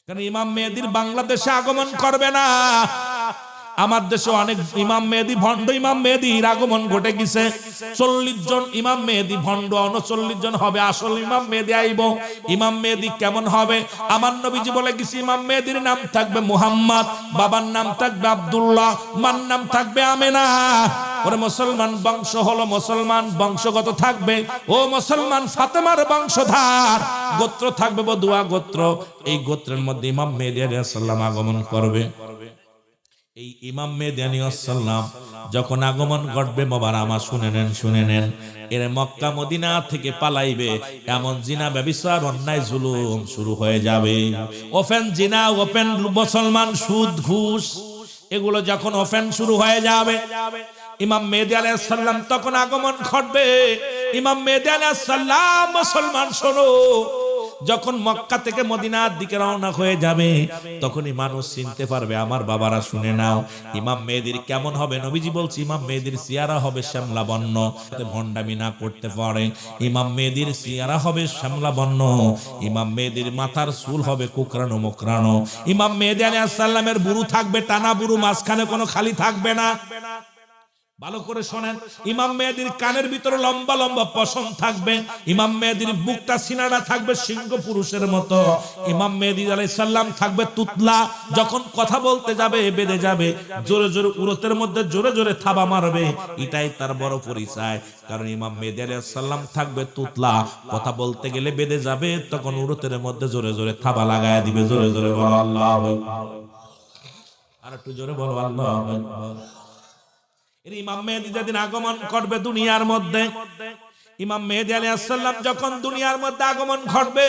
কারণ ইমাম মেহেদীর বাংলাদেশে আগমন করবে না। আমার দেশে অনেক ইমাম মেহেদী ভণ্ড ইমাম মেহেদীর আগমন ঘটে গেছে। 40 জন ইমাম মেহেদী ভণ্ড, 39 জন হবে আসল ইমাম মেহেদী আইব। ইমাম মেহেদী কেমন হবে? আমার নবীজি বলে গেছে ইমাম মেহেদীর নাম থাকবে মুহাম্মদ, বাবার নাম থাকবে আব্দুল্লাহ, মার নাম থাকবে আমেনা। ওরে মুসলমান বংশ হলো মুসলমান বংশগত থাকবে। ও মুসলমান ফাতেমার বংশধার, গোত্র থাকবে বদুয়া গোত্র। এই গোত্রের মধ্যে ইমাম মেহেদী আলাইহিস সালাম আগমন করবে। এই ইমাম মেহেদী আলাইহিস সালাম যখন আগমন ঘটবে, বাবার আমার শুনে নেন, এর মক্কা মদিনা থেকে পালাইবে। এমন জিনা ব্যভিচার অন্যায় জুলুম শুরু হয়ে যাবে। ওপেন জিনা, ওপেন মুসলমান সুদ ঘুষ, এগুলো যখন ওপেন শুরু হয়ে যাবে, ইমাম মেহেদী আলাইহিস সালাম তখন আগমন ঘটবে। ইমাম মেহেদী আলাইহিস সালাম, মুসলমান শোনো, যখন মক্কা থেকে মদিনার দিকে রওনা হয়ে যাবে, তখনই মানুষ চিনতে পারবে। আমার বাবারা শুনে নাও, ইমাম মেহেদীর কেমন হবে? নবীজি বলছে ইমাম মেহেদীর চেহারা হবে শ্যামলা বর্ণ, যাতে ভণ্ডামি না করতে পারে। ইমাম মেহেদীর চেহারা হবে শ্যামলা বর্ণ, ইমাম মেহেদীর মাথার চুল হবে কুকরানো মুকরানো। ইমাম মেহেদী আলাইহিস সালামের বুরু থাকবে টানা বুরু, মাঝখানে কোনো খালি থাকবে না। ভালো করে শোনেন, ইমাম মেহেদীর কানের ভিতরে লম্বা লম্বা পশম থাকবে। ইমাম মেহেদীর বুকটা সিনাটা থাকবে সিংহ পুরুষের মতো। ইমাম মেহেদী আলাইহিস সালাম থাকবে তুতলা, যখন কথা বলতে যাবে বেঁধে যাবে, জোরে জোরে উরতের মধ্যে জোরে জোরে থাবা মারবে। এটাই তার বড় পরিচয়। কারণ ইমাম মেহেদী আলাইহিস সালাম থাকবে তুতলা, কথা বলতে গেলে বেঁধে যাবে, তখন উরতের মধ্যে জোরে জোরে থাবা লাগায় দিবে। জোরে জোরে বলো আল্লাহু আকবার। আর একটু জোরে বলো আল্লাহু আকবার। ইমাম মেহেদী যেদিন আগমন করবে দুনিয়ার মধ্যে, ইমাম মেহেদী আলাইহিস সালাম যখন দুনিয়ার মধ্যে আগমন ঘটবে,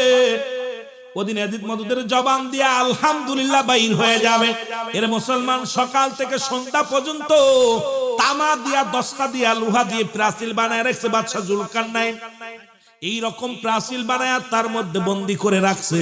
ওদিন ইয়াজিদ মওদুদের জবান দিয়ে আলহামদুলিল্লাহ বাইর হয়ে যাবে। এর মুসলমান সকাল থেকে সন্ধ্যা পর্যন্ত তামা দিয়া, দস্তা দিয়া, লোহা দিয়ে প্রাচীর বানায় রাখছে বাদশা জুলকারনাইন। এই রকম প্রাচীর বানায় তার মধ্যে বন্দী করে রাখছে।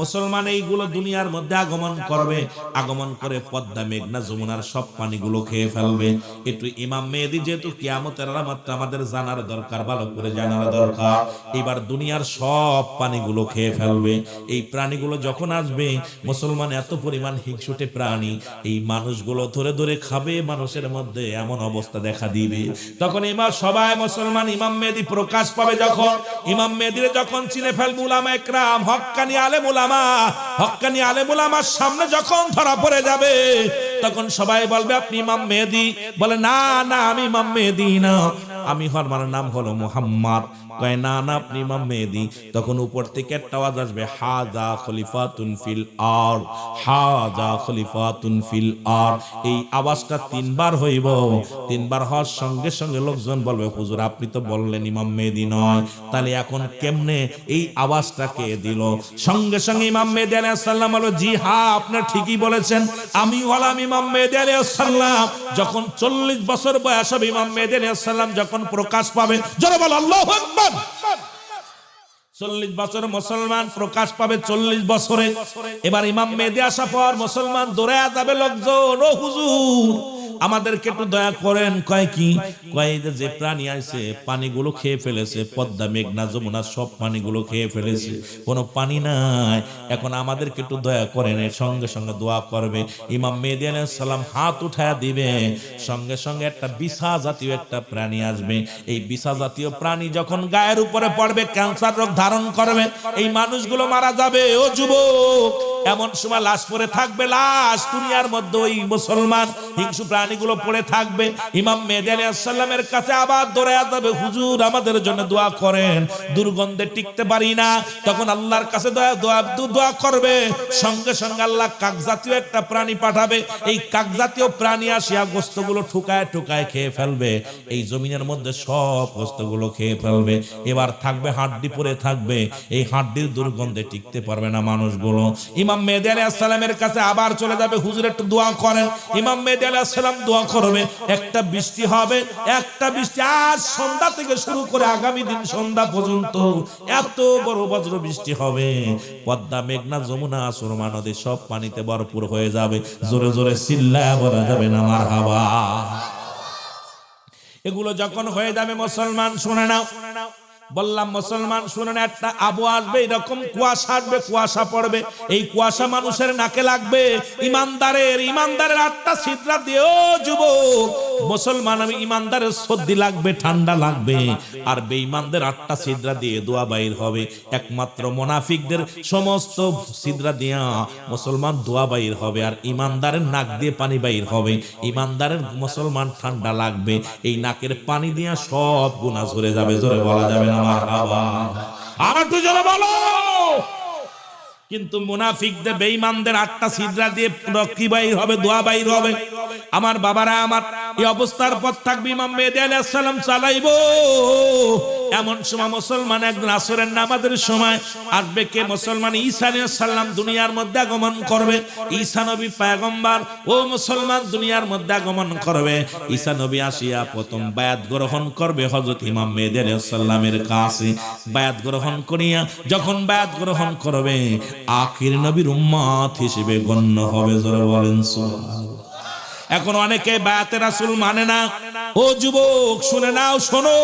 মুসলমান এইগুলো দুনিয়ার মধ্যে আগমন করবে, আগমন করে পদ্মা মেঘনা যমুনার সব পানিগুলো খেয়ে ফেলবে। একটু ইমাম মেহেদী যেহেতু কিয়ামতের আলামত আমাদের জানার দরকার, ভালো করে জানার দরকার। এবার দুনিয়ার সব পানিগুলো খেয়ে ফেলবে। এই প্রাণীগুলো যখন আসবে, মুসলমান এত পরিমাণ হিংসুটে প্রাণী, এই মানুষগুলো ধরে ধরে খাবে। মানুষের মধ্যে এমন অবস্থা দেখা দিবে, তখন ইমাম সবাই মুসলমান ইমাম মেহেদী প্রকাশ পাবে। যখন ইমাম মেহেদীর যখন চিনে ফেলবে উলামা একরাম, হক্কানি আলেম উলামা, হক্কানি আলেম উলামার সামনে যখন ধরা পড়ে যাবে, তখন সবাই বলবে আপনি ইমাম মেহেদী। বলে না না, আমি ইমাম মেহেদী না, আমি আমার নাম হলো মুহাম্মদ। কয় না না, আপনি ইমাম মেহেদী। তখন উপর থেকে একটা আওয়াজ আসবে, হাজা খলিফাতুন ফিল আরদ, হাজা খলিফাতুন ফিল আরদ। এই আওয়াজটা 3 বার হইব। 3 বার হওয়ার সঙ্গে সঙ্গে লোকজন বলবে হুজুর আপনি তো বললেন ইমাম মেহেদী নয়, তাহলে এখন কেমনে এই আওয়াজটা কে দিল? সঙ্গে সঙ্গে ইমাম মেহেদী আলাইহিস সালাম বলল, জি হ্যাঁ আপনি ঠিকই বলেছেন, আমি হলাম ইমাম মেহেদী আলাইহিস সালাম। যখন 40 বছর বয়স হবে ইমাম মেহেদী আলাইহিস সালাম যখন প্রকাশ পাবে, জোরে বল আল্লাহু আকবার। 40 বছর মুসলমান প্রকাশ পাবে, 40 বছরে। এবার ইমাম মেহেদী আসা পর মুসলমান দৌড়ে যাবে লোকজন, ও হুজুর আমাদেরকে একটু দয়া করেন। কয় কি? কয় যে প্রাণী আইছে পানিগুলো খেয়ে ফেলেছে, পদ্মা মেঘনা যমুনা সব পানিগুলো খেয়ে ফেলেছে, কোনো পানি নাই, এখন আমাদেরকে একটু দয়া করেন। এর সঙ্গে সঙ্গে দোয়া করবে। ইমাম মেহেদী আলাইহিস সালাম হাত উঠায়া দিবে, সঙ্গে সঙ্গে একটা বিছা জাতীয় একটা প্রাণী আসবে। এই বিছা জাতীয় প্রাণী যখন গায়ের উপরে পড়বে, ক্যান্সার রোগ ধারণ করবে, এই মানুষগুলো মারা যাবে। ও যুবক, এমন সময় লাশ পড়ে থাকবে, লাশ দুনিয়ার মধ্যে ওই মুসলমান হিংসু প্রাণীগুলো পড়ে থাকবে। ইমাম মেহেদী আলাইহিস সালামের কাছে আবার দৌড়ায়া যাবে, হুজুর আমাদের জন্য দোয়া করেন, দুর্গন্ধে টিকতে পারি না। তখন আল্লাহর কাছে দোয়া করবে, সঙ্গে সঙ্গে আল্লাহ কাক জাতীয় একটা প্রাণী পাঠাবে। এই কাক জাতীয় প্রাণী আসিয়া গোস্তগুলো ঠুকায় ঠুকায় খেয়ে ফেলবে, এই জমিনের মধ্যে সব গোস্তগুলো খেয়ে ফেলবে। এবার থাকবে হাড্ডি পড়ে থাকবে, এই হাড্ডির দুর্গন্ধে টিকতে পারবে না মানুষগুলো। ইমাম মেহেদী আলাইহিস সালামের কাছে আবার চলে যাবে, হুজুর একটু দোয়া করেন। ইমাম মেহেদী আলাইহিস সালাম দোয়া করবে, একটা বৃষ্টি হবে, একটা বৃষ্টি আজ সন্ধ্যা থেকে শুরু করে আগামী দিন সন্ধ্যা পর্যন্ত এত বড় বজ্র বৃষ্টি হবে, পদ্মা মেঘনা যমুনা সুরমা নদী সব পানিতে ভরপুর হয়ে যাবে। জোরে জোরে চিল্লায়া বলা যাবে না মারহাবা। এগুলো যখন হয়ে যাবে মুসলমান শুনে নাও, বললাম মুসলমান শুনুন, একটা আবু আসবে, এরকম কুয়াশা আসবে, কুয়াশা পড়বে, এই কুয়াশা মানুষের নাকে লাগবে। ইমানদারের 8টা ছিদ্রা দিও যুবক মুসলমান, আমি ইমানদারের সর্দি লাগবে, ঠান্ডা লাগবে। আর বেঈমানদের 8টা ছিদ্রা দিয়ে দোয়া বাইর হবে। একমাত্র মুনাফিকদের সমস্ত ছিদ্রা দিয়া মুসলমান দোয়া বাইর হবে, আর ইমানদারের নাক দিয়ে পানি বাইর হবে। ইমানদারের মুসলমান ঠান্ডা লাগবে, এই নাকের পানি দিয়া সব গুনাহ ঝরে যাবে। জোরে বলা যাবে না মারহাবা? আর একটু জোরে বলো। কিন্তু মুনাফিকদের বেঈমানদের 8টা ছিদ্রা দিয়ে কি বাইর হবে? দোয়া বাইর হবে। আমার বাবারা আমার, এই অবস্থার পর থাকবে ইমাম মেহেদী আলাইহিস সালাম চালাইবো। এমন সময় মুসলমান একদিন আসরের নামাজের সময় আসবে কে? মুসলমান ঈসা আলাইহিস সালাম দুনিয়ার মধ্যে আগমন করবে। ঈসা নবী পয়গম্বর, ও মুসলমান দুনিয়ার মধ্যে আগমন করবে। ঈসা নবী আসিয়া প্রথম বায়াত গ্রহণ করবে হযরত ইমাম মেহেদী আলাইহিস সালামের কাছে। বায়াত গ্রহণ করিয়া যখন বায়াত গ্রহণ করবে, আখির নবীর উম্মত হিসেবে গণ্য হবে। জোরে বলেন সুবহানাল্লাহ। এখন অনেকে বায়াতে রাসূল মানে না। ও যুবক শুনে নাও, শোনো,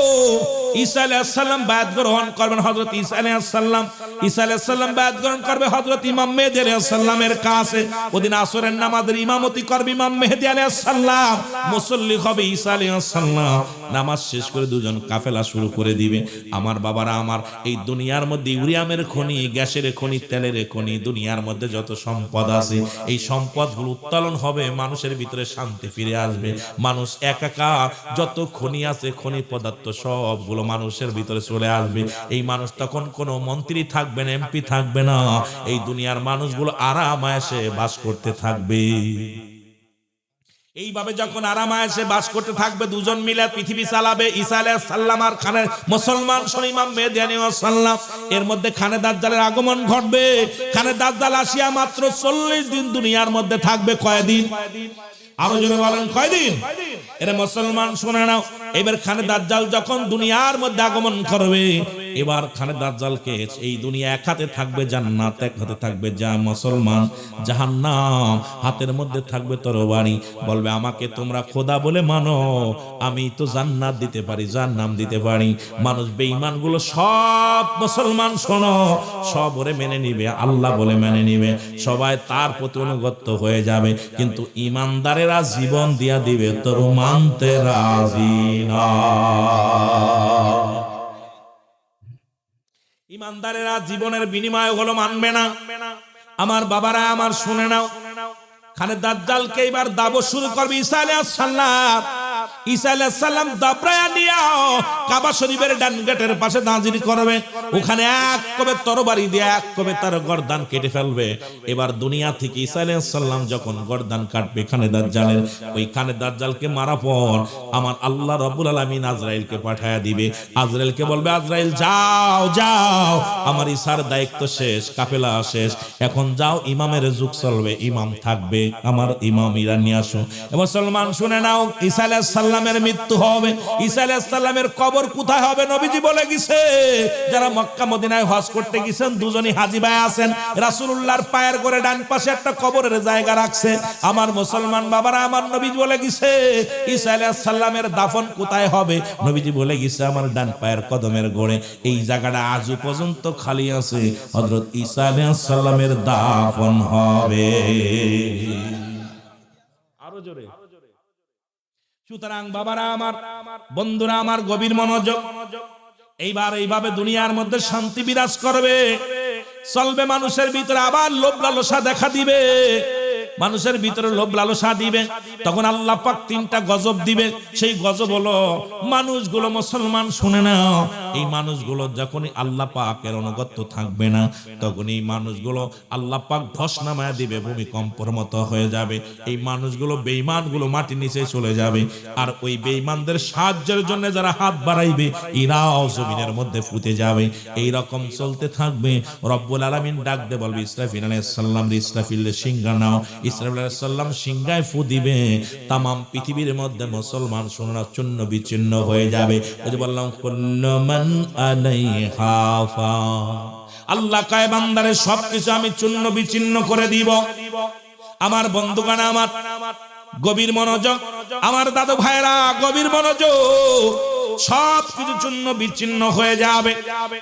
ঈসা আলাইহিস সালাম বায়াত গ্রহণ করবেন হযরত ঈসা আলাইহিস সালাম। ঈসা আলাইহিস সালাম বায়াত গ্রহণ করবে হযরত ইমাম মেহেদী আলাইহিস সালামের কাছে। ওদিন আসরের নামাজের ইমামতি করবে ইমাম মেহেদী আলাইহিস সালাম, মুসল্লি হবে ঈসা আলাইহিস সালাম। নামাজ শেষ করে দুজন কাফেলা শুরু করে দিবে। আমার বাবারা আমার, এই দুনিয়ার মধ্যে ইউরিয়ামের খনি, গ্যাসের খনি, তেলের খনি, দুনিয়ার মধ্যে যত সম্পদ আছে, এই সম্পদগুলো উত্তোলন হবে, মানুষের ভিতরে শান্তি ফিরে আসবে। মানুষ একা, যত খনি আছে, খনি পদার্থ সবগুলো মানুষের ভিতরে চলে আসবে। এই মানুষ তখন কোনো মন্ত্রী থাকবে না, এমপি থাকবে না। এই দুনিয়ার মানুষগুলো আরাম-আয়েশে বাস করতে থাকবে। এইভাবে যখন আরাম-আয়েশে বাস করতে থাকবে, দুজন মিলে পৃথিবী চালাবে। ঈসা আলাইহিস সালাম আর খানে মুসলমান শোনো ইমাম মেহেদী আলাইহিস সালাম। এর মধ্যে খানে দাজ্জালের আগমন ঘটবে। খানে দাজ্জাল আসিয়া মাত্র 40 দিন দুনিয়ার মধ্যে থাকবে। কয়দিন? আরো জোরে বলেন, কয়দিন? এর মুসলমান শুনে নাও, এবার খানে দাজ্জাল যখন দুনিয়ার মধ্যে আগমন করবে, এবার খানে দাজ্জালকে এই দুনিয়া এক হাতে থাকবে জান্নাত, এক হাতে থাকবে মুসলমান জাহান্নাম, হাতের মধ্যে থাকবে তরবারি। বলবে আমাকে তোমরা খোদা বলে মানো, আমি তো জান্নাত দিতে পারি, জাহান্নাম দিতে পারি। মানুষ বেঈমানগুলো সব মুসলমান শোনো, সব ওরে মেনে নিবে, আল্লাহ বলে মেনে নিবে, সবাই তার প্রতি অনুগত হয়ে যাবে। কিন্তু ইমানদারেরা জীবন দিয়া দিবে, তোর মানতে রাজি না। ইমানদারেরা জীবনের বিনিময় হলো মানবে না। আমার বাবারা আমার শুনে নাও, খানে দাজ্জালকে এবার দাবো শুরু করবে ঈসা আলাইহিস সালাম। ঈসা আলাইহিস সালাম দাবরায়া নিয়া কাবা শরীফের ডান গেটের পাশে নাজির করবে। ওখানে এক কবে তরবারি দিয়ে এক কবে তার গর্দান কেটে ফেলবে। এবার দুনিয়া থেকে ঈসা আলাইহিস সালাম যখন গর্দান কাটবে খানে দাজ্জালের, ওই খানে দাজ্জালকে মারা পর আমার আল্লাহ রাব্বুল আলামিন আজরাইলকে পাঠায়া দিবে। আজরাইলকে বলবে, আজরাইল যাও যাও, আমার ঈসার দায়িত্ব শেষ, কাফেলা শেষ, এখন যাও, ইমামের যুগ চলবে, ইমাম থাকবে, আমার ইমাম ইরা নিয়ে আসো। মুসলমান শুনে নাও, ঈসা আলাইহিস সালামের মৃত্যু হবে। ঈসা আলাইহিস সালামের কবর কোথায় হবে? নবীজি বলে গেছে, যারা মক্কা মদিনায় হজ করতে গেছেন দুজনই হাজী ভাই আছেন, রাসূলুল্লাহর পায়ের করে ডান পাশে একটা কবরের জায়গা রাখছে। আমার মুসলমান বাবারা আমার, নবীজি বলে গেছে ঈসা আলাইহিস সালামের দাফন কোথায় হবে? নবীজি বলে গেছে আমার ডান পায়ের কদমের গোড়ে। এই জায়গাটা আজও পর্যন্ত খালি আছে, হযরত ঈসা আলাইহিস সালামের দাফন হবে। আরো জোরে। সুতরাং বাবারা আমার, বন্ধুরা আমার, গভীর মনোযোগ। এইবার এইভাবে দুনিয়ার মধ্যে শান্তি বিরাজ করবে, চলবে। মানুষের ভিতরে আবার লোভ লালসা দেখা দিবে, মানুষের ভিতরে লোভ লালসা দিবে। তখন আল্লাহ পাক 3টা গজব দিবে। সেই গজব হলো মানুষগুলো, মুসলমান শুনে নাও, এই মানুষগুলো যখনই আল্লাহ পাকের অনুগত থাকবে না, তখন এই মানুষগুলো আল্লাহ পাক ধস নামায়া দিবে, ভূমিকম্পের মতো হয়ে যাবে। এই মানুষগুলো, বেঈমানগুলো মাটির নিচে চলে যাবে। আর ওই বেঈমানদের সাহায্যের জন্য যারা হাত বাড়াইবে, এরাও জমিনের মধ্যে ফুটে যাবে। এই রকম চলতে থাকবে। রব্বুল আলামিন ডাক দে বলবে, ইসরাফিল আলাইহিস সালাম, ইসরাফিলের সিংহা নাও। ইসরাফিল আলাইহিস সালাম সিংহায় ফু দিবে, তামাম পৃথিবীর মধ্যে মুসলমান সোনা চূর্ণ বিচ্ছিন্ন হয়ে যাবে। ওই যে বললাম, কুল্লু মান আলাইহা ফান, আল্লাহ কয় বান্দারে সবকিছু আমি চূর্ণ বিচ্ছিন্ন করে দিব। আমার বন্ধুগণ আমার, গভীর মনোযোগ। আমার দাদু ভাইরা গভীর মনোযোগ। সব কিছু চূর্ণ বিচ্ছিন্ন হয়ে যাবে।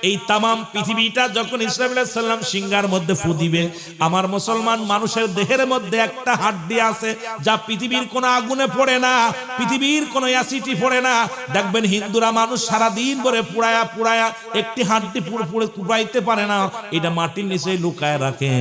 এই তামাম পৃথিবীটা যখন ইসরাফিল আলাইহিস সালাম সিংহার মধ্যে ফু দিবে, আমার মুসলমান মানুষের দেহের মধ্যে একটা হাড্ডি আছে যা পৃথিবীর কোনো আগুনে পড়ে না, পৃথিবীর কোনো অ্যাসিডে পড়ে না। দেখবেন হিন্দুরা মানুষ সারা দিন ভরে পুড়ায়া পুড়ায়া একটি হাড্ডি পুরো কুপাইতে পারে না, এটা মাটির নিচে লুকায় রাখে।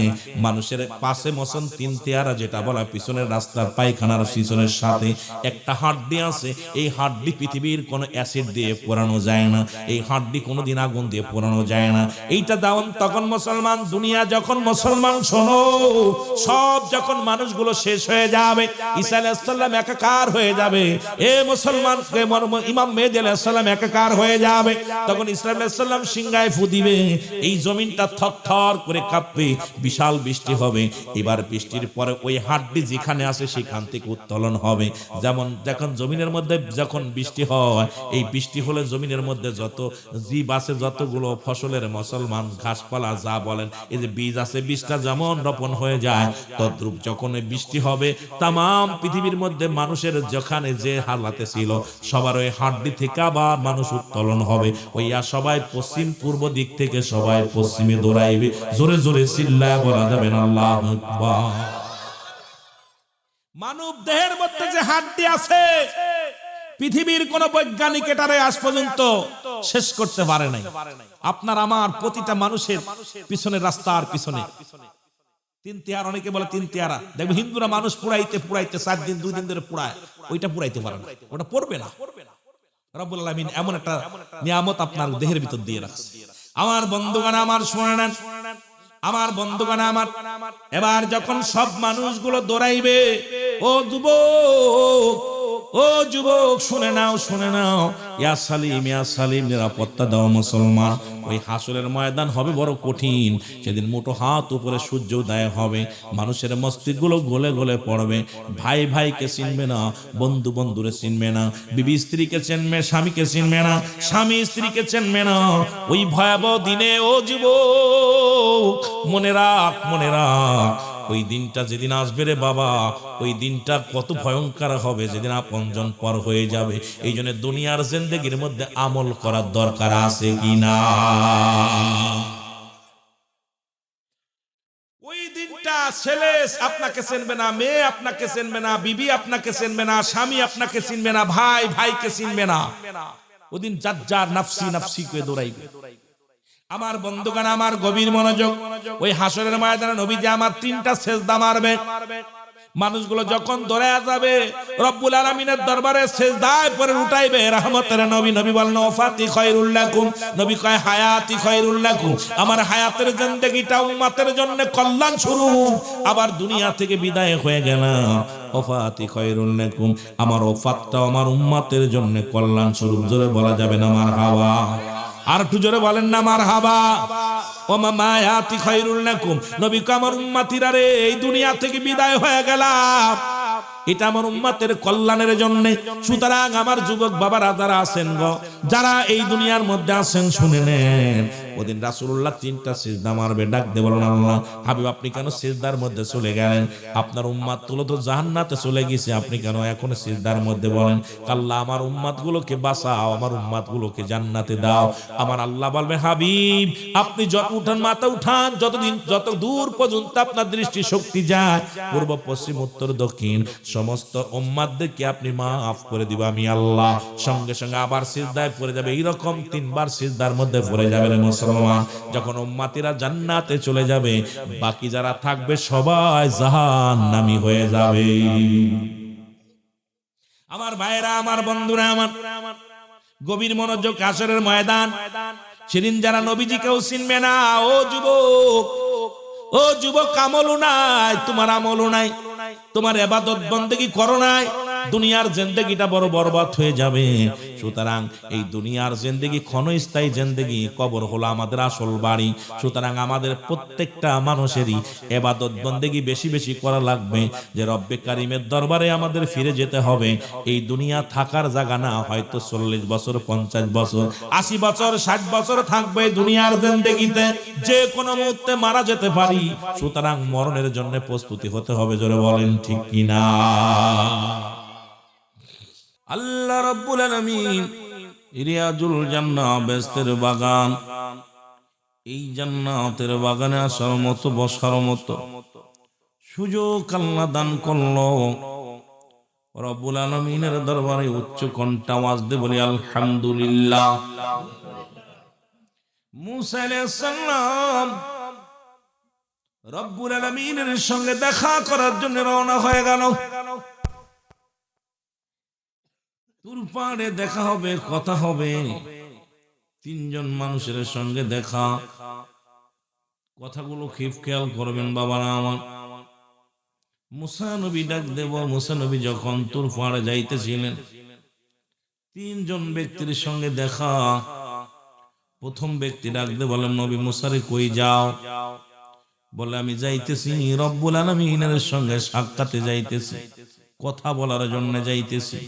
মানুষের পাশে মসন তিন তেয়ারা যেটা বলা, পিছনের রাস্তার পায়খানার পিছনের সাথে একটা হাড্ডি আছে। এই হাড্ডি পৃথিবীর কোনো অ্যাসিড দিয়ে পোড়ানো যায় না, এই হাড্ডি কোনোদিন আগুন দিয়ে পোড়ানো যায় না। এইটা দাওন তখন মুসলমান দুনিয়া যখন মুসলমান শোনো, সব যখন মানুষগুলো শেষ হয়ে যাবে, ঈসা আলাইহিস সালাম একাকার হয়ে যাবে, এ মুসলমান ইমাম মেহেদী আলাইহিস সালাম একাকার হয়ে যাবে, তখন ঈসা আলাইহিস সালাম সিংহায় ফু দিবে, এই জমিনটা থরথর করে কাঁপবে, বিশাল বৃষ্টি হবে। এবার বৃষ্টির পরে ওই হাড্ডি যেখানে আছে সেখান থেকে উত্তোলন হবে। যেমন যখন জমিনের মধ্যে যখন বৃষ্টি হয়, এই বৃষ্টি হলে জমিনের মধ্যে যত জীব আছে, যতগুলো ফসলের মুসলমান ঘাসপালা যা বলেন, এই যে বীজ আছে, বীজটা যেমন রোপণ হয়ে যায়, তদ্রূপ যখন বৃষ্টি হবে তামাম পৃথিবীর মধ্যে মানুষের যেখানে যে হালাতে ছিল সবার ওই হাড্ডি থেকে আবার মানুষ উত্তোলন হবে। ওইয়া সবাই পশ্চিম পূর্ব দিক থেকে সবাই পশ্চিমে দৌড়াইবে, জোরে জোরে চিল্লায় বলা যাবে না আল্লাহু আকবার। মানব দেহের মধ্যে যে হাড্ডি আছে, পৃথিবীর কোন বৈজ্ঞানিক এটারে আজ পর্যন্ত শেষ করতে পারে নাই। আপনার আমার প্রতিটা মানুষের পিছনে, রাস্তার পিছনে তিন তেয়ারা, অনেকে বলে তিন তেয়ারা, দেখবে হিন্দুরা মানুষ পুরাইতে পুরাইতে 4 দিন 2 দিন ধরে পুরায়, ওইটা পুরাইতে পারে না, ওটা পড়বে না। রব্বুল আলামিন এমন একটা নিয়ামত আপনার দেহের ভিতর দিয়ে রাখছে। আমার বন্ধুগণ আমার শুনে নেন, আমার বন্ধুগণ আমার, এবার যখন সব মানুষগুলো দৌড়াইবে, ও যুবক, ও যুবক শুনে নাও, শুনে নাও, ইয়া সালিম, ইয়া সালিম, নিরাপত্তা দাও মুসলমান। ওই হাসরের ময়দান হবে বড় কঠিন, সেদিন মুঠো হাত উপরে সূর্য উদয় হবে, মানুষের মস্তিষ্কগুলো গলে গলে পড়বে, ভাই ভাইকে চিনবে না, বন্ধু বন্ধুরে চিনবে না, বিবি স্ত্রীকে চিনবে, স্বামীকে চিনবে না, স্বামী স্ত্রীকে চিনবে না। ওই ভয়াবহ দিনে ও যুবক মনে রাখ, মনে রাখ, ওই দিনটা যেদিন আসবে রে বাবা, ওই দিনটা কত ভয়ঙ্কর হবে, যেদিন আপনজন পর হয়ে যাবে। এই জন্য দুনিয়ার জিন্দেগির মধ্যে আমল করার দরকার আছে কিনা। ওই দিনটা ছেলে আপনাকে চিনবে না, মেয়ে আপনাকে চিনবে না, বিবি আপনাকে চিনবে না, স্বামী আপনাকে চিনবে না, ভাই ভাইকে চিনবে না। ওদিন যার যার নাফসি নাফসি করে দৌড়াইবে। আমার বন্ধুগণ আমার গভীর মনোযোগ, ওই হাসরের ময়দানে নবীজি আমার 3টা সেজদা মারবে। মানুষগুলো যখন দৌড়ায় যাবে রব্বুল আলামিনের দরবারে সেজদায় পড়ে উঠাইবে রহমতের নবী। নবী বলেন ওয়াফাতি খায়রুল লাকুম, নবী কয় হায়াতি খায়রুল লাকুম, আমার হায়াতের জিন্দেগিটা উম্মতের জন্য কল্যাণ স্বরূপ। আবার দুনিয়া থেকে বিদায় হয়ে গেলাম, ওয়াফাতি খায়রুল লাকুম, আমার ওফাতটা আমার উম্মতের জন্য কল্যাণ স্বরূপ। জোরে বলা যাবে না মারহাবা? আর একটু জোরে বলেন না মারহাবা? ও মায়াতি খায়রুল লাকুম, নবী কয় আমার উম্মতিরা রে, এই দুনিয়া থেকে বিদায় হয়ে গেলাম, এটা আমার উম্মতের কল্যাণের জন্য। সুতরাং আমার যুবক বাবারা যারা আছেন গো, যারা এই দুনিয়ার মধ্যে আছেন, শুনে নেন, ওদিন রাসূলুল্লাহ 3টা সিজদা মারবে, ডাক দিয়ে বলেন আল্লাহ হাবিব আপনি কেন সিজদার মধ্যে চলে গেলেন? আপনার উম্মত গুলো তো জান্নাতে চলে গেছে, আপনি কেন এখন সিজদার মধ্যে? বলেন আল্লাহ আমার উম্মত গুলোকে বাঁচাও, আমার উম্মত গুলোকে জান্নাতে দাও। আমার আল্লাহ বলবে হাবিব আপনি যত উঠান, মাথা উঠান, যতদিন যত দূর পর্যন্ত আপনার দৃষ্টি শক্তি যায়, পূর্ব পশ্চিম উত্তর দক্ষিণ সমস্ত উম্মতদেরকে আপনি মাফ করে দিবা আমি আল্লাহ। সঙ্গে সঙ্গে আবার সিজদায় পড়ে যাবে, এইরকম 3বার সিজদার মধ্যে পড়ে যাবে রে মুসলমান। যখন উম্মতিরা জান্নাতে চলে যাবে, বাকি যারা থাকবে সবাই জাহান্নামী হয়ে যাবে। আমার ভাইরা, আমার বন্ধুরা, আমার গভীর মনোযোগ, হাসরের ময়দান, সেদিন যারা নবীজিকেও চিনবে না, ও যুবক, ও যুবক, আমলও নাই, তোমার আমলও নাই, তোমার ইবাদত বন্দেগী করো নাই, দুনিয়ার জিন্দেগিটা বড় বরবাদ হয়ে যাবে। সুতরাং এই দুনিয়ার জিন্দেগি ক্ষণস্থায়ী জিন্দেগি, কবর হলো আমাদের আসল বাড়ি। সুতরাং আমাদের প্রত্যেকটা মানুষেরই ইবাদত বন্দেগী বেশি বেশি করা লাগবে, যে রব্বে কারিমের দরবারে আমাদের ফিরে যেতে হবে। এই দুনিয়া থাকার জায়গা না, হয়তো 40 বছর, 50 বছর, 80 বছর, 60 বছর থাকবে দুনিয়ার জিন্দেগিতে, যে কোনো মুহূর্তে মারা যেতে পারি। সুতরাং মরণের জন্য প্রস্তুতি হতে হবে। জোরে বলেন ঠিক কিনা? আল্লাহ রাব্বুল আলামিন রিয়াজুল জান্নাহ বেহেশতের বাগান। এই জান্নাতের বাগানে আসার মতো, বসার মতো সুযোগ আল্লাহ দান করলো। রব্বুল আলামিনের দরবারে উচ্চ কণ্ঠে আওয়াজ দিয়ে বলি আলহামদুলিল্লাহ। মুসা আলাইহিস সালাম রব্বুল আলামিনের সঙ্গে দেখা করার জন্য রওনা হয়ে গেল। তুর পাহাড়ে দেখা হবে, কথা হবে। তিনজন মানুষের সঙ্গে দেখা, কথাগুলো খুব খেয়াল করবেন বাবারা আমার। মুসা নবী ডাক দেব, মুসা নবী যখন তুর পাহাড়ে যাইতেছিলেন, তিনজন ব্যক্তির সঙ্গে দেখা। প্রথম ব্যক্তি ডাক দে বলেন, নবী মুসারে কই যাও? বলে আমি যাইতেছি রব্বুল আলামিনের সঙ্গে সাক্ষাতে যাইতেছি, কথা বলার জন্য যাইতেছি।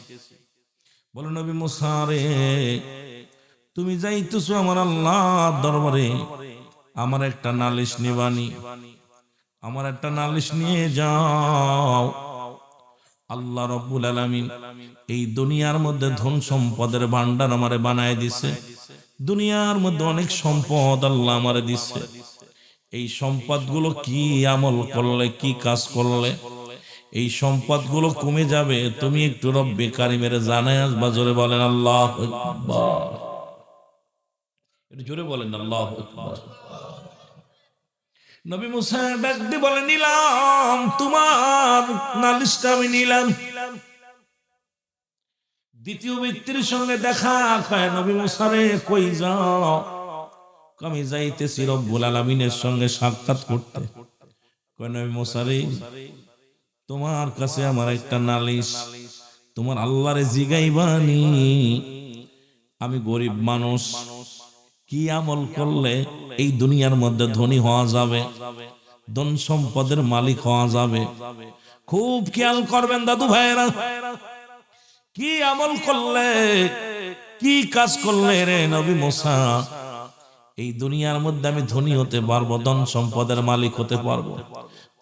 বলে নবী মুসা রে, তুমি যাইতেছো আমার আল্লাহর দরবারে, আমার একটা নালিশ নিবানি, আমার একটা নালিশ নিয়ে যাও। আল্লাহ রব্বুল আলামিন এই দুনিয়ার মধ্যে ধন সম্পদের ভান্ডার আমারে বানায় দিছে। দুনিয়ার মধ্যে অনেক সম্পদ আল্লাহ আমারে দিছে। এই সম্পদগুলো কি আমল করলে, কি কাজ করলে এই সম্পদগুলো কমে যাবে, তুমি একটু রব্বে কারিমের জানায় আসবা। জোরে বলেন আল্লাহু আকবার। একটু জোরে বলেন আল্লাহু আকবার। নবী মুসা ডাক দিয়ে বলে, নিলাম তোমার নালিশটা, আমি নিলাম। দ্বিতীয় ব্যক্তির সঙ্গে দেখা হয়, নবী মুসা রে কই যাও? আমি যাইতেছি রব্বুল আলামিনের সঙ্গে সাক্ষাৎ করতে। কয় নবী মুসা রে, তোমার কাছে আমার একটা নালিশ, তোমার আল্লাহরে জিগাইবানি, আমি গরিব মানুষ, কি আমল করলে এই দুনিয়ার মধ্যে ধনী হওয়া যাবে, ধন সম্পদের মালিক হওয়া যাবে? খুব খেয়াল করবেন দাদু ভাইরা, কি আমল করলে, কি কাজ করলে রে নবী মুসা এই দুনিয়ার মধ্যে আমি ধনী হতে পারবো, ধন সম্পদের মালিক হতে পারবো?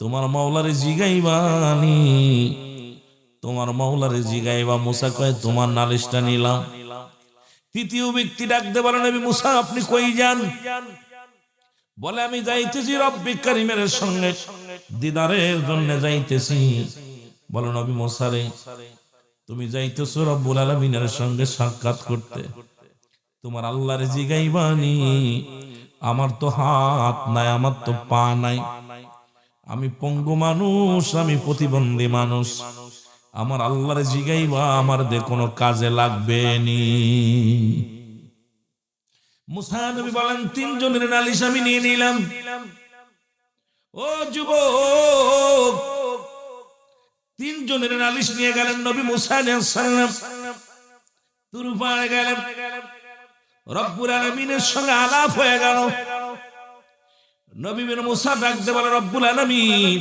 তোমার মাওলারে জিগাইবানি, তোমার মাওলারে জিগাইবা। মুসা কয়, তোমার নালিশটা নিলাম। তৃতীয় ব্যক্তি ডাক দে বলে, নবী মুসা আপনি কই যান? বলে আমি যাইতেছি রব্বে কারিমের সঙ্গে দিদারের জন্য যাইতেছি। বলে নবী মুসা রে, তুমি যাইতেছো রব্বুল আলামিনের সঙ্গে সাক্ষাৎ করতে, তোমার আল্লাহরে জিগাইবানি, আমার তো হাত নাই, আমার তো পা নাই, আমি পঙ্গু মানুষ, আমি প্রতিবন্ধী মানুষ, আমার আল্লাহরে জিগাইবা, আমার দে কোনো কাজে লাগবে নি। মুসা নবী বলেন, তিনজনের নালিশ আমি নিয়ে নিলাম। ও যুবক, তিনজনের নালিশ নিয়ে গেলেন নবী মুসা আলাইহিস সালাম। তুর পাহাড়ে গেলেন, রব্বুল আলামিনের সঙ্গে আলাপ হয়ে গেল। নবী মুসা ডাকতে বলে, রব্বুল আলামিন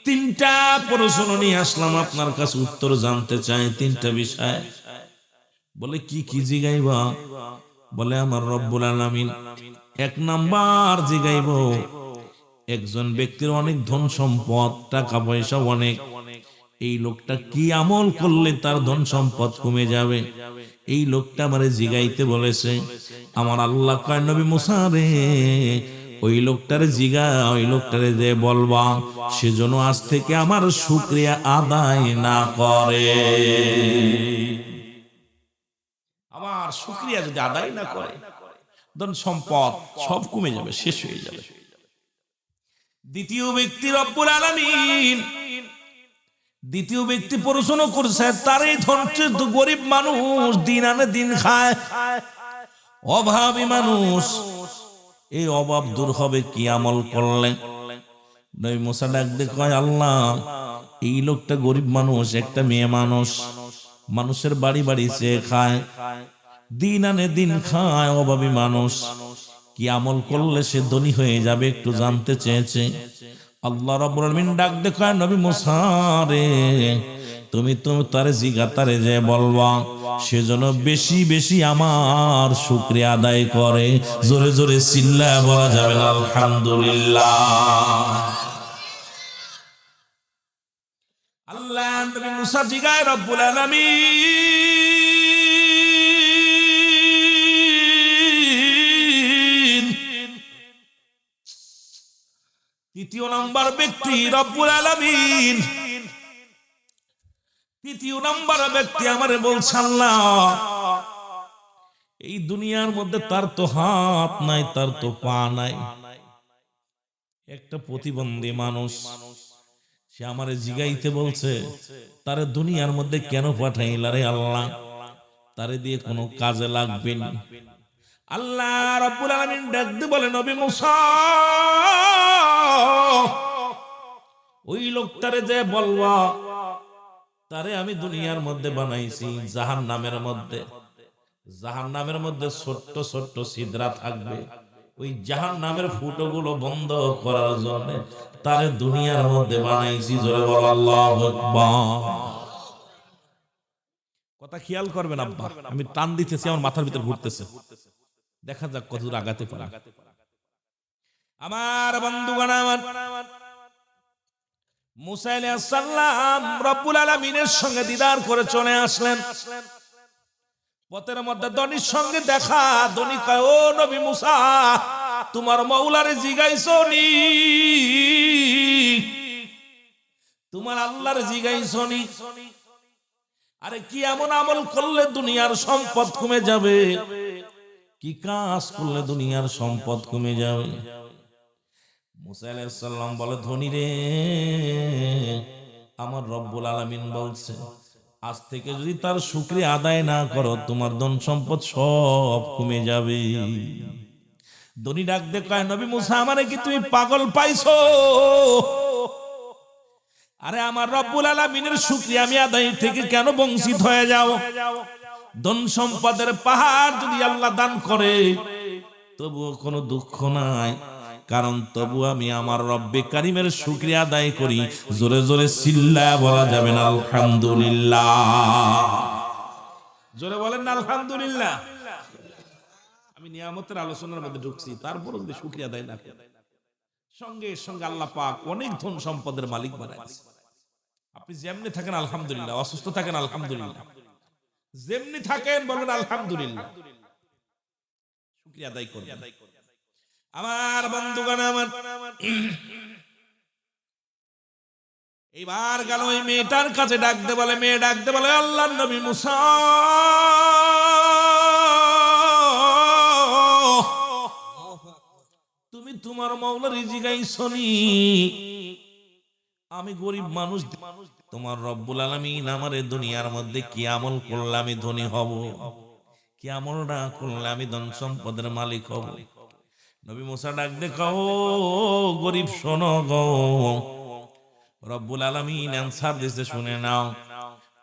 তিনটা প্রশ্ন নিয়ে আসলাম আপনার কাছে, উত্তর জানতে চাই তিনটা বিষয়। বলে কি কি জিগাইবা? বলে আমার রব্বুল আলামিন এক নাম্বার জিগাইব, একজন ব্যক্তির অনেক ধন সম্পদ, টাকা পয়সা অনেক, এই লোকটা কি আমল করলে তার ধন সম্পদ কমে যাবে, এই লোকটা আমারে জিগাইতে বলেছে। আমার আল্লাহ কয়, নবী মুসা রে, ওই লোকটারে জিগা, ওই লোকটারে যে বলবা সেজন্য আজ থেকে আমার শুকরিয়া আদায় না করে। আমার শুকরিয়া যদি আদায় না করে, ধন সম্পদ সব কমে যাবে, শেষ হয়ে যাবে। দ্বিতীয় ব্যক্তি রব্বুল আলামিন, দ্বিতীয় ব্যক্তি প্রশ্ন করছে, তারই ধনছে তো গরিব মানুষ, দিন আনে দিন খায়, অভাবী মানুষ, এই অভাব দূর হবে কি আমল করলে? নবী মুসা ডাক দিয়ে কয়, আল্লাহ এই লোকটা গরিব মানুষ, একটা মেয়ে মানুষ, মানুষের বাড়ি বাড়ি সে খায়, দিন আনে দিন খায়, অভাবী মানুষ, কি আমল করলে সে ধনী হয়ে যাবে একটু জানতে চেয়েছে। আল্লাহ রাব্বুল আলামিন ডাক দিয়ে কয়, নবী মুসা রে, তুমি তারে জিগা, তারে যে বলবা সেজন্য বেশি বেশি আমার শুকরিয়া আদায় করে। জোরে জোরে চিল্লায় বলা যাবে না আলহামদুলিল্লাহ। আল্লাহ নবী মুসা জিগায় রব্বুল আলামিন তৃতীয় নাম্বার ব্যক্তি রব্বুল আলামিন। তৃতীয় নাম্বার ব্যক্তি আমারে বলছে আল্লাহ, এই দুনিয়ার মধ্যে তার তো হাত নাই, তার তো পা নাই, একটা প্রতিবন্ধী মানুষ। সে আমারে জিগাইতে বলছে, তারে দুনিয়ার মধ্যে কেন পাঠাইলা রে আল্লাহ, তারে দিয়ে কোনো কাজে লাগবে না। আল্লাহ রাব্বুল আলামিন ডাক দিয়ে বলে, নবী মুসা, ওই লোকটারে যে বলবা, তারে আমি দুনিয়ার মধ্যে বানাইছি জাহান্নামের মধ্যে। জাহান্নামের মধ্যে ছোট্ট ছোট্ট ছিদ্রা থাকবে, ওই জাহান্নামের ফুটোগুলো বন্ধ করার জন্য তারে দুনিয়ার মধ্যে বানাইছি। জোরে বল আল্লাহু আকবার। কথা খেয়াল করবেন আব্বা, আমি টান দিতেছি, আমার মাথার ভিতর ঘুরতেছে, দেখা যাক কতদূর আগাতে পারে। আমার বন্ধুগণ, আমার মুসা আলাইহিস সালাম রব্বুল আলামিনের সঙ্গে দিদার করে চলে আসলেন। পথের মধ্যে ধনীর সঙ্গে দেখা। ধনী কয়, ও নবী মুসা, তোমার মাওলারে জিগাইছো নি? তোমার আল্লাহর জিগাইছো নি? আরে কি এমন আমল করলে দুনিয়ার সম্পদ কমে যাবে? কি কাজ করলে দুনিয়ার সম্পদ কমে যাবে? মুসা আলাইহিস সালাম বলে, ধনী রে, আমার রব্বুল আলামিন বলছে, আজ থেকে যদি তার শুকরিয়া আদায় না করো, তোমার ধন সম্পদ সব কমে যাবে। ধনী ডাক দে কয়, নবী মুসা, আমারে কি তুমি পাগল পাইছো? আরে আমার রব্বুল আলামিনের শুকরিয়া আমি আদায় থেকে কেন বঞ্চিত হয়ে যাও? ধন সম্পদের পাহাড় যদি আল্লাহ দান করে, তবুও কোনো দুঃখ নাই, কারণ তবু আমি আমার রব্বে কারিমের শুকরিয়া আদায় করি। জোরে জোরে চিল্লায়া বলা যাবে না আলহামদুলিল্লাহ? জোরে বলেন না আলহামদুলিল্লাহ? আমি নিয়ামতের আলোচনার মধ্যে ঢুকছি, তারপর যদি শুকরিয়া আদায় না করে, সঙ্গে সঙ্গে আল্লাহ পাক অনেক ধন সম্পদের মালিক বানাইছে। আপনি যেমনি থাকেন আলহামদুলিল্লাহ, অসুস্থ থাকেন আলহামদুলিল্লাহ, যেমনি থাকেন বলবেন আলহামদুলিল্লাহ, শুকরিয়া আদায় করবেন। আমার বন্ধুগণ, আমার এইবার গেল ওই মেয়েটার কাছে, ডাকতে বলে, মেয়ে ডাকতে বলে, আল্লাহর নবী মুসা, তুমি তোমার মাওলার জিগাইছো নি? আমি গরিব মানুষ, তোমার রব্বুল আলামিন আমারে দুনিয়ার মধ্যে কি আমল করলে আমি ধনী হব, কি আমল না করলে আমি ধন সম্পদের মালিক হব? নবী মুসা ডাক দে কও, গরিব শোনো গো, রব্বুল আলামিন অ্যানসার দিতে শুনে নাও।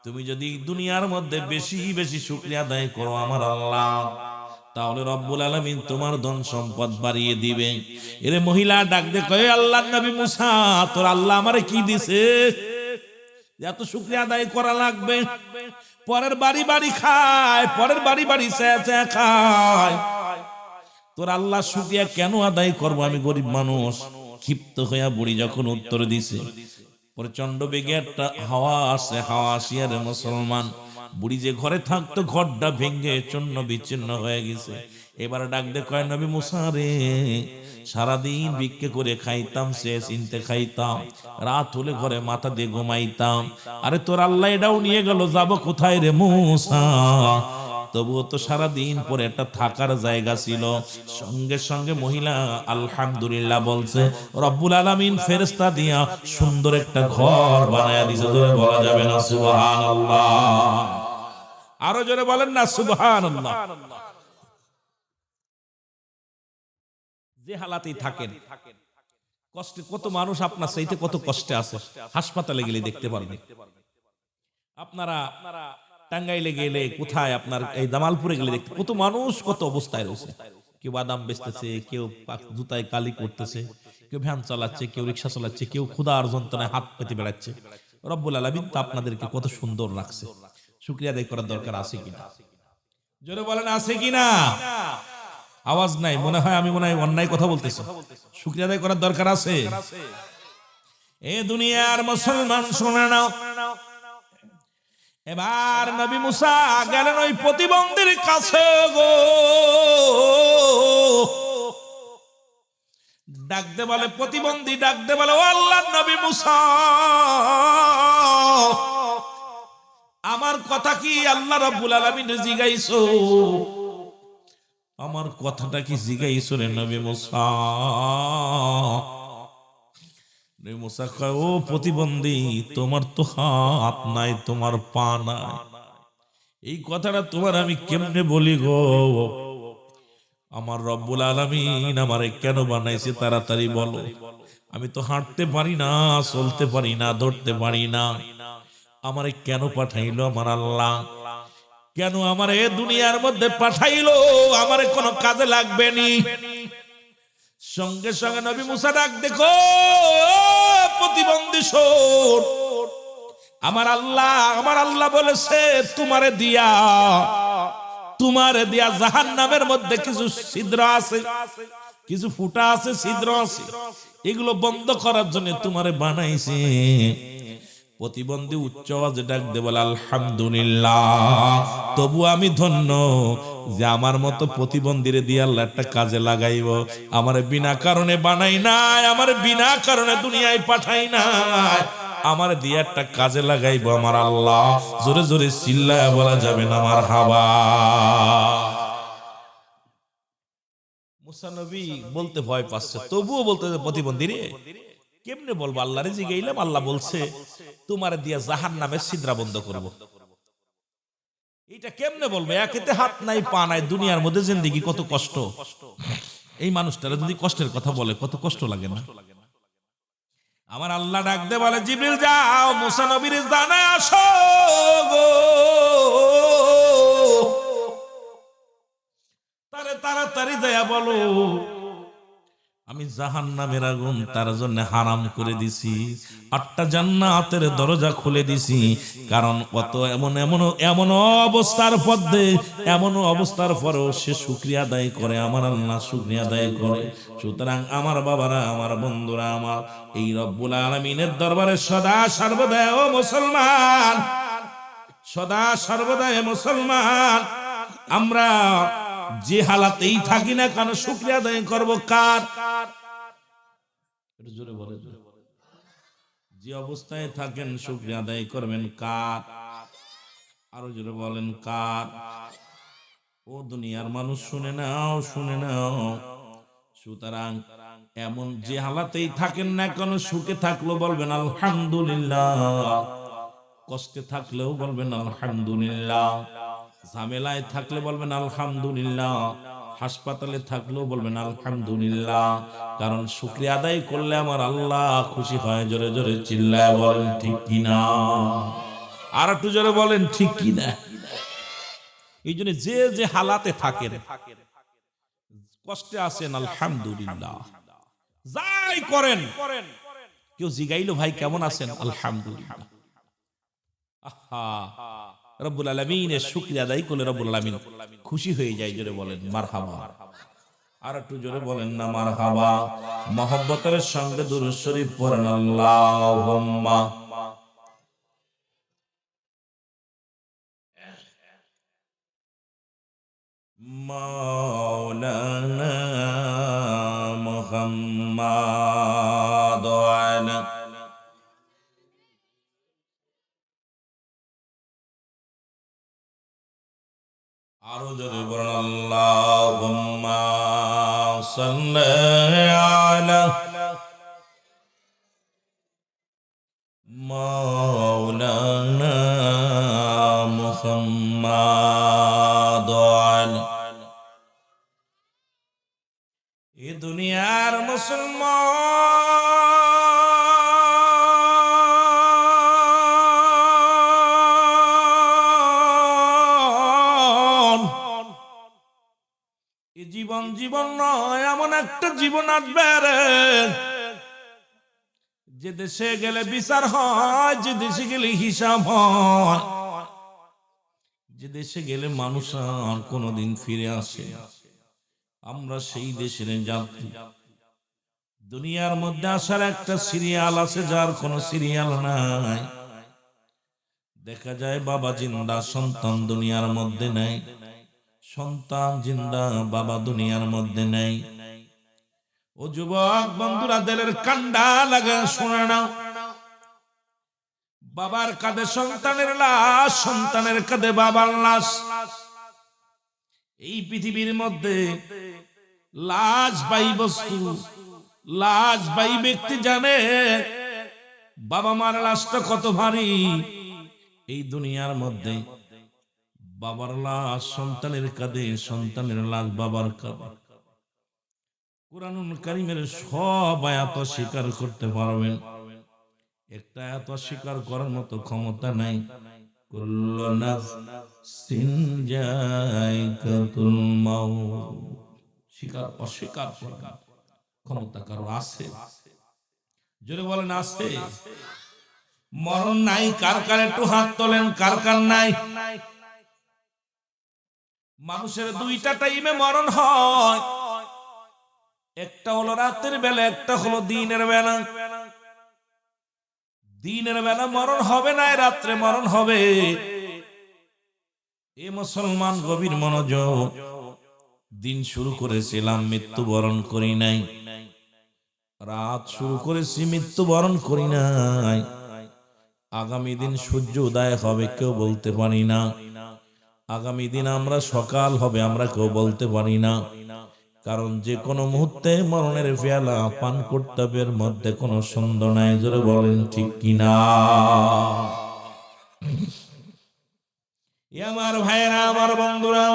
তুমি যদি দুনিয়ার মধ্যে বেশি বেশি শুকরিয়া আদায় করো আমার আল্লাহ, তাহলে রব্বুল আলামিন তোমার ধন সম্পদ বাড়িয়ে দিবে। এরে মহিলা ডাক দে কয়, আল্লাহর নবী মুসা, তোর আল্লাহ আমারে কি দিছে এত শুকরিয়া আদায় করা লাগবে? পরের বাড়ি বাড়ি খায়, পরের বাড়ি বাড়ি চেয়ে চেয়ে খায়, তোর আল্লাহ শুকরিয়া কেন আদায় করবো? আমি গরিব মানুষ। ক্ষিপ্ত হইয়া বুড়ি যখন উত্তর দিছে, প্রচন্ড বেগে একটা হাওয়া আসে, হাওয়া আসিয়া রে মুসলমান, বুড়ি যে ঘরে থাকতো ঘরটা ভেঙে চূর্ণ বিচ্ছিন্ন হয়ে গেছে। এবার ডাক দে কয়, নবী মুসা রে, সারাদিন ভিক্ষে করে খাইতাম, সে চিনতে খাইতাম, রাত হলে ঘরে মাথা দিয়ে ঘুমাইতাম, আরে তোর আল্লাহ এটাও নিয়ে গেল, যাব কোথায় রে মুসা? তবুও তো সারাদিন পরে একটা থাকার জায়গা ছিল। সঙ্গে সঙ্গে মহিলা আলহামদুলিল্লাহ বলছে, রব্বুল আলামিন ফেরেশতা দিয়া সুন্দর একটা ঘর বানায়া দিয়েছে। জোরে বলা যাবে না সুবহানাল্লাহ? আরো জোরে বলেন না সুবহানাল্লাহ? যে হালাতেই থাকেন, কষ্টে কত মানুষ আপনার চাইতে কত কষ্টে আছে, হাসপাতালে গেলে দেখতে পারবেন। আপনারা টাঙ্গাইলে গেলে, কোথায় আপনার এই জামালপুরে গেলে দেখতে কত মানুষ কত অবস্থায় রয়েছে। কেউ বাদাম বেচতেছে, কেউ জুতায় কালি করতেছে, কেউ ভ্যান চালাচ্ছে, কেউ রিক্সা চালাচ্ছে, কেউ ক্ষুধার যন্ত্রণায় হাত পেতে বেড়াচ্ছে। রব্বুল আলামিন তা আপনাদেরকে কত সুন্দর রাখছে। শুকরিয়া আদায় করার দরকার আছে কিনা? জোরে বলেন আছে কিনা? আওয়াজ নাই, মনে হয় আমি অন্যায় কথা বলতেছি। শুকরিয়া আদায় করার দরকার আছে। এ দুনিয়ার মুসলমান শুনে নাও, এবার নবী মুসা গেলেন ওই প্রতিবন্ধীর কাছে গো। ডাকতে বলে প্রতিবন্ধী, ডাকতে বলে ও আল্লাহর নবী মুসা, আমার কথা কি আল্লাহ রাব্বুল আলামিন জিগাইছো? আমার কথাটা কি জিগাইছো রে নবী মুসা? নবী মুসা কয়, ও প্রতিবন্ধী, তোমার তো হাত নাই, তোমার পা নাই, এই কথাটা তোমার আমি কেমনে বলি গো? আমার রব্বুল আলামিন আমারে কেন বানাইছে তাড়াতাড়ি বলো। আমি তো হাঁটতে পারি না, চলতে পারি না, ধরতে পারি না, আমারে কেন পাঠাইলো আমার আল্লাহ? কেন আমার এ দুনিয়ার মধ্যে পাঠাইলো? আমারে কোনো কাজে লাগবে নি। সঙ্গে সঙ্গে নবী মুসা ডাক, দেখো প্রতিবন্ধী শোন, আমার আল্লাহ বলেছে তোমারে দিয়া জাহান্নামের মধ্যে কিছু ছিদ্র আছে, কিছু ফুটা আছে, ছিদ্র আছে, এগুলো বন্ধ করার জন্য তোমারে বানাইছে। প্রতিবন্ধী উচ্চ আওয়াজে ডাক দে বলে, আলহামদুলিল্লাহ, তবু আমি ধন্য যে আমার মতো প্রতিবন্ধীরে দিয়ে আল্লাহ একটা কাজে লাগাইব। আমার বিনা কারণে বানাই নাই, আমার বিনা কারণে দুনিয়ায় পাঠাই নাই, আমার দিয়ে একটা কাজে লাগাইব আমার আল্লাহ। জোরে জোরে চিল্লায় বলা যাবে না মারহাবা। মুসা নবী বলতে ভয় পাচ্ছে, তবুও বলতে, প্রতিবন্ধী রে কেমনে বলবো? আল্লাহরে জিগাইলাম, আল্লাহ বলছে তোমার দিয়া জাহান্নামের ছিদ্রা বন্ধ করব। এটা কেমনে বলবো? একেতে হাত নাই, পা নাই, দুনিয়ার মধ্যে জিন্দেগি কত কষ্ট। এই মানুষটারা যদি কষ্টের কথা বলে, কত কষ্ট লাগে না? আমার আল্লাহ ডাক দে বলে, জিবরিল যাও মুসা নবীর জানায় আসো গো, তারে তাড়াতাড়ি দেয়া বলো আমি জাহান্নামের আগুন তার জন্য হারাম করে দিছি, 8টা জান্নাতের দরজা খুলে দিছি। কারণ অত এমন অবস্থার পথে, এমন অবস্থার পরেও সে শুকরিয়া আদায় করে, আমার আল্লাহ শুকরিয়া আদায় করে। সুতরাং আমার বাবারা, আমার বন্ধুরা, আমার এই রব্বুল আলামিনের দরবারে সদা সর্বদা ও মুসলমান, সদা সর্বদা মুসলমান, আমরা যে হালাতেই থাকি না কেন শুকরিয়া আদায় করব কার? একটু জোরে বলেন। যে অবস্থায় থাকেন শুকরিয়া আদায় করবেন কার? আরো জোরে বলেন কার? ও দুনিয়ার মানুষ শুনে নাও, শুনে নাও। সুতরাং এমন যে হালাতেই থাকেন না কেন, সুখে থাকলেও বলবেন আলহামদুলিল্লাহ, কষ্টে থাকলেও বলবেন আলহামদুলিল্লাহ, ঝামেলায় থাকলে বলবেন আলহামদুলিল্লাহ, হাসপাতালে থাকলেও বলবেন আলহামদুলিল্লাহ। কারণ শুকরিয়া আদায় করলে আমার আল্লাহ খুশি হয়। জোরে জোরে চিল্লায় বলেন ঠিক কিনা? আর একটু জোরে বলেন ঠিক কিনা? এই জন্য যে যে হালাতে থাকেন, কষ্টে আছেন আলহামদুলিল্লাহ, যাই করেন, কেউ জিগাইলো ভাই কেমন আছেন, আলহামদুলিল্লাহ। আহা, রব্বুল আলামিনের শুকরিয়া আদায় করলে রব্বুল আলামিন খুশি হয়ে যায়। জোরে বলেন মারহাবা। আর একটু জোরে বলেন না মারহাবা। মহব্বতের সঙ্গে দুরূদ শরীফ পড়েন, আল্লাহুম্মা মাওলানা মুহাম্মাদ আলা আরো জোরে বলেন আল্লাহুম্মা সাল্লি আলা মাওলানা মুহাম্মাদ আলা। এ দুনিয়ার মুসলমান, এ জীবন নয়, এমন একটা জীবন আসবে রে, যে দেশে গেলে বিচার হয়, যে দেশে গেলে হিসাব হয়, যে দেশে গেলে মানুষ আর কোনোদিন ফিরে আসে। আমরা সেই দেশের যাত্রী। দুনিয়ার মধ্যে আসার একটা সিরিয়াল আছে, যার কোনো সিরিয়াল নাই। দেখা যায় বাবা জিন্দা, সন্তান দুনিয়ার মধ্যে নাই, সন্তান জিন্দা, বাবা দুনিয়ার মধ্যে নাই। ও যুবক বন্ধুরা, দিলের কান্ডা লাগা শুনে নাও। বাবার কাঁধে সন্তানের লাশ, সন্তানের কাঁধে বাবার লাশ। এই পৃথিবীর মধ্যে লাশ বাই বস্তু, লাশ বাই ব্যক্তি জানে বাবা মার লাশটা কত ভারী। এই দুনিয়ার মধ্যে বাবার লাশ সন্তানের কাঁধে, সন্তানের লাশ বাবার কাঁধে। কুরআনুল কারীমের সব আয়াত স্বীকার করতে পারবেন, একটা আয়াত স্বীকার করার মতো ক্ষমতা নাই। কুল্লু নাফসিন যায়কাতুল মাউত, স্বীকার অস্বীকার করার ক্ষমতা কারো আছে? জোরে বলেন আছে? মরণ নাই কার কার? একটু হাত তোলেন, কার কার নাই? মানুষের দুইটা টাইমে মরণ হয়, একটা হলো রাতের বেলা, একটা হলো দিনের বেলা। দিনের বেলা মরণ হবে না, রাত্রে মরণ হবে। এ মুসলমান গভীর মনোযোগ। দিন শুরু করেছিলাম, মৃত্যুবরণ করি নাই। রাত শুরু করেছি, মৃত্যুবরণ করি নাই। আগামী দিন সূর্য উদয় হবে কেউ বলতে পারি না। আগামী দিন আমরা সকাল হবে আমরা কেউ বলতে পারি না। কারণ যে কোনো মুহূর্তে মরণের পেয়ালা পান করতে হবে, এর মধ্যে কোনো সন্দেহ নাই। জোরে বলেন ঠিক কিনা? আমার ভাইয়েরা, আমার বন্ধুরা,